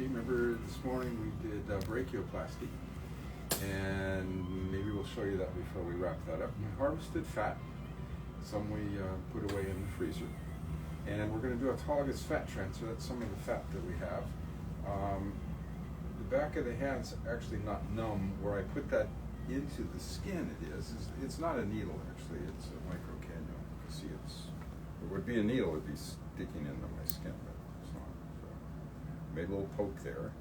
Remember this morning we did brachioplasty, and maybe we'll show you that before we wrap that up. We harvested fat, some we put away in the freezer, and we're going to do autologous fat transfer. That's some of the fat that we have. The back of the hand's actually not numb. Where I put that into the skin, it's not a needle actually, it's a microcannula. You can see it would be a needle, it'd be sticking into my skin, but it's not. So made a little poke there.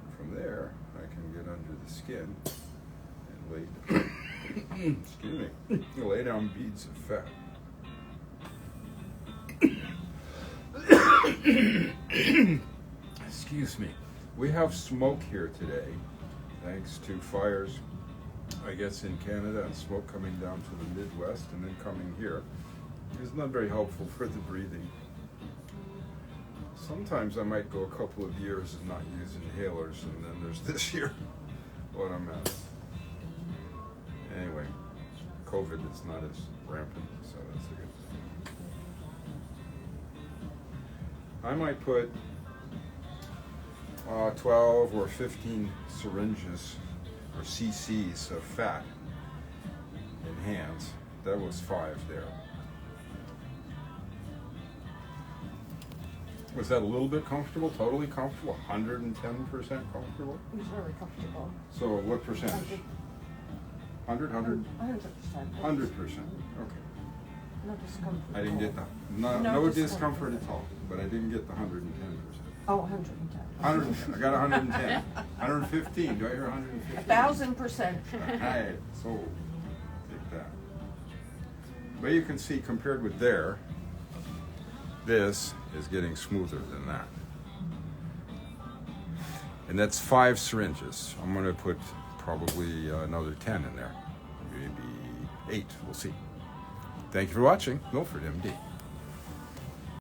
And from there, I can get under the skin and lay, excuse me, lay down beads of fat. Excuse me. We have smoke here today, thanks to fires, I guess, in Canada, and smoke coming down to the Midwest and then coming here. It's not very helpful for the breathing. Sometimes I might go a couple of years and not use inhalers, and then there's this year. What a mess. Anyway, COVID is not as rampant, so that's a good thing. I might put 12 or 15 syringes or cc's of fat in hands. That was 5 there. Was that a little bit comfortable? Totally comfortable? 110% comfortable? It was very comfortable. So what percentage? 100? 100%. 100%. Okay. No discomfort. I didn't get no discomfort at all, but I didn't get the 110%. Oh, 110. 110. I got 110. 115. Do I hear 115? 1,000%. Right. So take that. But you can see, compared with there, this is getting smoother than that. And that's 5 syringes. I'm going to put probably another 10 in there. Maybe 8. We'll see. Thank you for watching. MilfordMD.